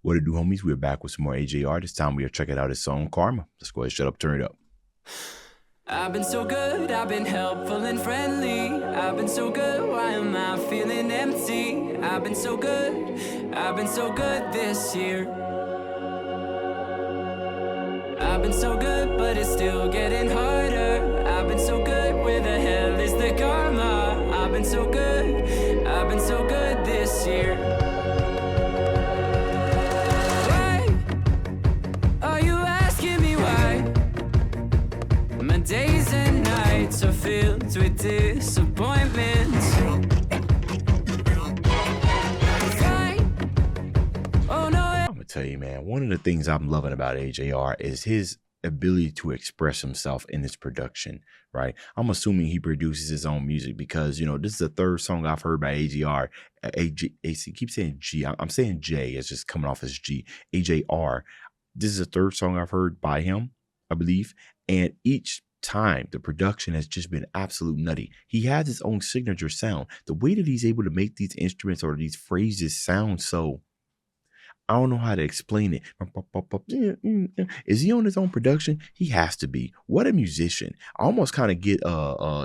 What it do, homies? We're back with some more AJR. This time we are checking out his song Karma. Let's go ahead, shut up, turn it up. I've been so good, I've been helpful and friendly. I've been so good, why am I feeling empty? I've been so good this year. I've been so good, but it's still getting harder. I've been so good, where the hell is the karma? I've been so good this year. Why are you asking me why? My days and nights are filled with disappointments. Oh no. I'm gonna tell you, man, one of the things I'm loving about AJR is his ability to express himself in this production, right? I'm assuming he produces his own music because, you know, this is the third song I've heard by AJR. Keep saying G. I'm saying J. It's just coming off as G. AJR. This is the third song I've heard by him, I believe. And each time the production has just been absolute nutty. He has his own signature sound. The way that he's able to make these instruments or these phrases sound so, I don't know how to explain it. Is he on his own production? He has to be. What a musician. I almost kind of get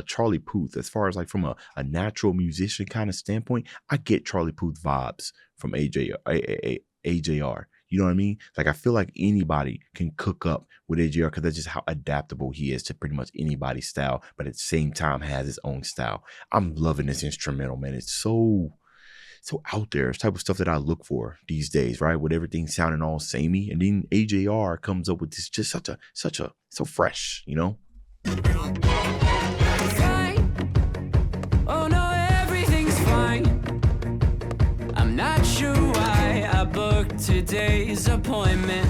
Charlie Puth as far as like from a natural musician kind of standpoint. I get Charlie Puth vibes from AJR. You know what I mean? Like I feel like anybody can cook up with AJR because that's just how adaptable he is to pretty much anybody's style, but at the same time has his own style. I'm loving this instrumental, man. It's so out there. It's the type of stuff that I look for these days, right? With everything sounding all samey. And then AJR comes up with this just so fresh, you know? Fine. Oh no, everything's fine. I'm not sure why I booked today's appointment.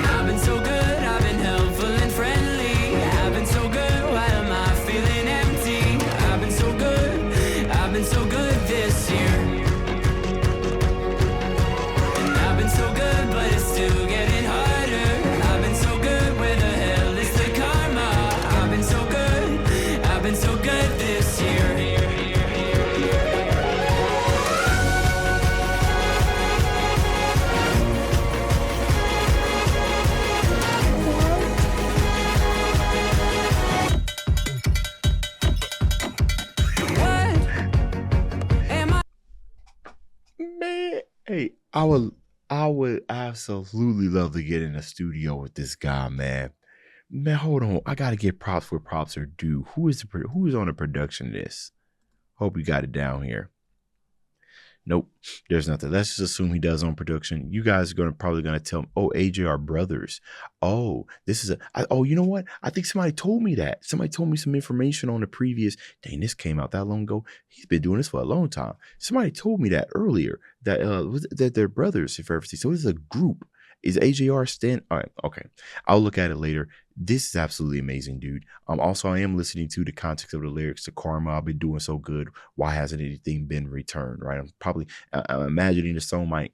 I've been so good, I've been helpful and friendly. I've been so good, why am I feeling empty? I've been so good this year. And I've been so good, but it's still getting harder. I've been so good, where the hell is the karma? I've been so good this year. Man, hey, I would absolutely love to get in a studio with this guy, man. Man, hold on. I gotta get props where props are due. Who is on the production of this? Hope you got it down here. Nope, there's nothing. Let's just assume he does own production. You guys are probably gonna tell me, oh, AJR Brothers. Oh, this is oh, you know what? I think somebody told me that. Somebody told me some information on the previous. Dang, this came out that long ago. He's been doing this for a long time. Somebody told me that earlier that that they're brothers, if ever see. So this is a group. Is AJR stand? All right, okay. I'll look at it later. This is absolutely amazing, dude. Also, I am listening to the context of the lyrics to Karma. I've been doing so good. Why hasn't anything been returned? Right? I'm imagining the song might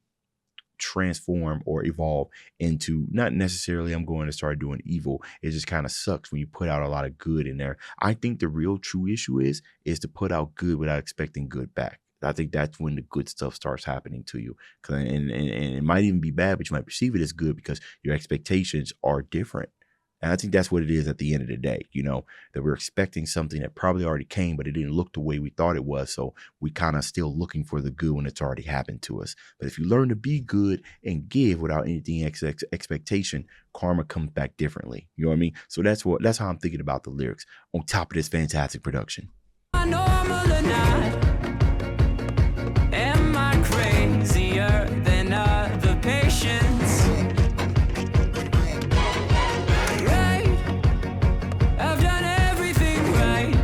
transform or evolve into not necessarily I'm going to start doing evil. It just kind of sucks when you put out a lot of good in there. I think the real true issue is to put out good without expecting good back. I think that's when the good stuff starts happening to you. And it might even be bad, but you might perceive it as good because your expectations are different. And I think that's what it is at the end of the day, you know, that we're expecting something that probably already came, but it didn't look the way we thought it was. So we kind of still looking for the good when it's already happened to us. But if you learn to be good and give without anything expectation, karma comes back differently. You know what I mean? So that's how I'm thinking about the lyrics on top of this fantastic production. Normal or not? Am I crazier than other patients? Right, I've done everything right.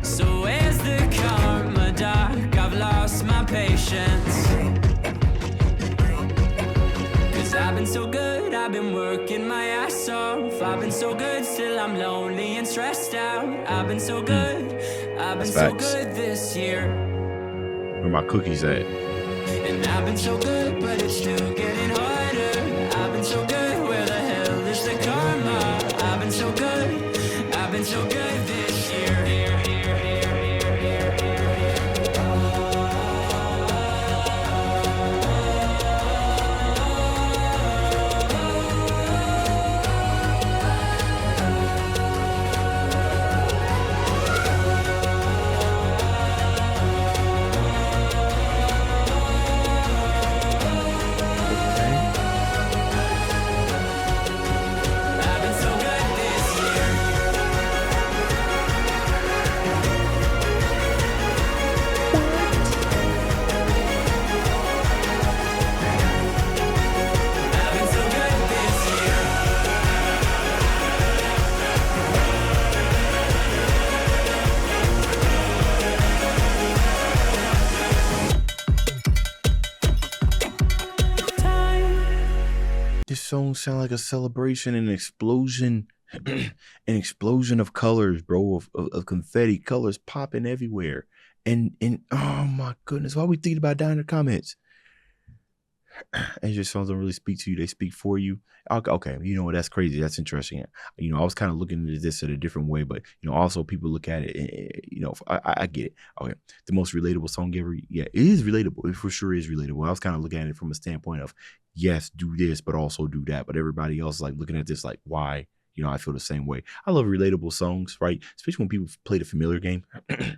So where's the karma, doc? I've lost my patience. 'Cause I've been so good, I've been working my ass off. I've been so good, still I'm lonely and stressed out. I've been so good, I've been so good this year. Where my cookies at? And I've been so good, but it's still getting harder. I've been so good, where the hell is the karma? I've been so good this year. This song sound like a celebration and an explosion, an explosion of colors, bro, of confetti, colors popping everywhere. And oh my goodness, why we thinking about down in the comments? AJ songs don't really speak to you; they speak for you. Okay, you know what? That's crazy. That's interesting. You know, I was kind of looking at this in a different way, but you know, also people look at it. You know, I get it. Okay, the most relatable song ever. Yeah, it is relatable. It for sure is relatable. I was kind of looking at it from a standpoint of yes, do this, but also do that. But everybody else is like looking at this like why. You know, I feel the same way. I love relatable songs, right? Especially when people play the familiar game. I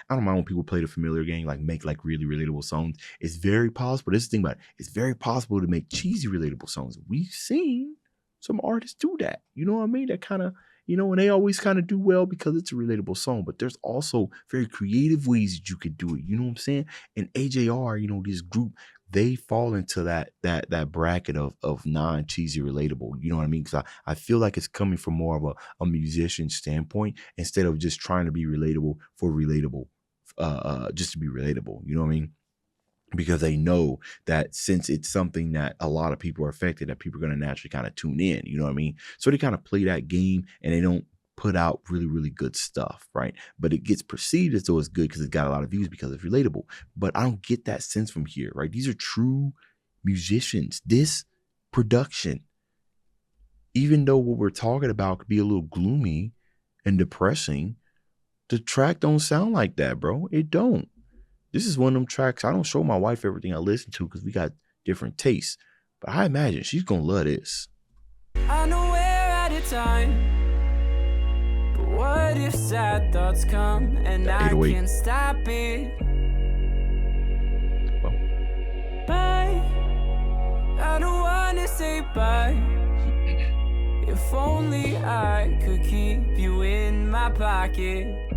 don't mind when people play the familiar game, like make like really relatable songs. It's very possible. This is the thing about it. It's very possible to make cheesy relatable songs. We've seen some artists do that. You know what I mean? That kind of, you know, and they always kind of do well because it's a relatable song. But there's also very creative ways that you could do it. You know what I'm saying? And AJR, you know, this group, they fall into that bracket of non-cheesy relatable. You know what I mean? Because I feel like it's coming from more of a musician standpoint instead of just trying to be relatable for relatable, just to be relatable. You know what I mean? Because they know that since it's something that a lot of people are affected, that people are going to naturally kind of tune in. You know what I mean? So they kind of play that game and they don't put out really, really good stuff, right? But it gets perceived as though it's good because it's got a lot of views because it's relatable. But I don't get that sense from here, right? These are true musicians. This production, even though what we're talking about could be a little gloomy and depressing, the track don't sound like that, bro. It don't. This is one of them tracks I don't show my wife everything I listen to because we got different tastes. But I imagine she's gonna love this. I know we're out of time, but what if sad thoughts come and That I 808. can't stop it? Well, Bye, I don't wanna say bye. If only I could keep you in my pocket,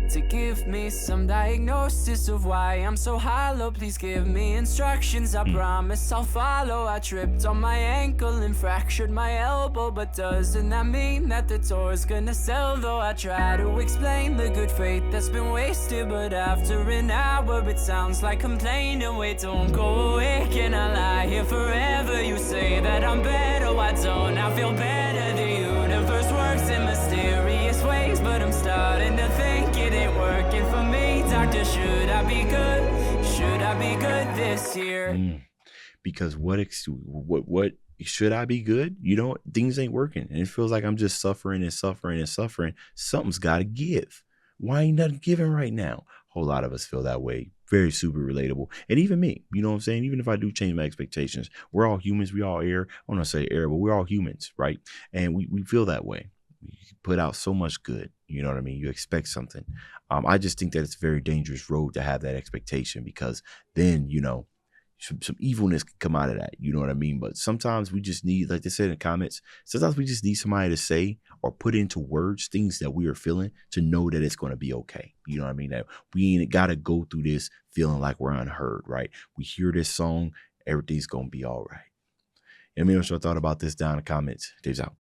to give me some diagnosis of why I'm so hollow. Please give me instructions, I promise I'll follow. I tripped on my ankle and fractured my elbow, but doesn't that mean that the tour's gonna sell? Though I try to explain the good faith that's been wasted, but after an hour it sounds like complaining. Wait, don't go away, can I lie here forever? You say that I'm better, why don't I feel better? The universe works in mysterious ways, but I'm starting to think it ain't working for me. Doctor, should I be good? Should I be good this year? because what should I be good? You know, things ain't working, and it feels like I'm just suffering and suffering and suffering. Something's got to give. Why ain't nothing giving right now? A whole lot of us feel that way. Very super relatable. And even me, you know what I'm saying? Even if I do change my expectations, we're all humans. We all err. I don't want to say err, but we're all humans, right? And we feel that way. We put out so much good. You know what I mean? You expect something. I just think that it's a very dangerous road to have that expectation, because then, you know, some evilness can come out of that. You know what I mean? But sometimes we just need, like they said in the comments, sometimes we just need somebody to say or put into words things that we are feeling to know that it's going to be okay. You know what I mean? That we ain't got to go through this feeling like we're unheard, right? We hear this song, everything's going to be all right. Let me know what y'all thought about this down in the comments. Dave's out.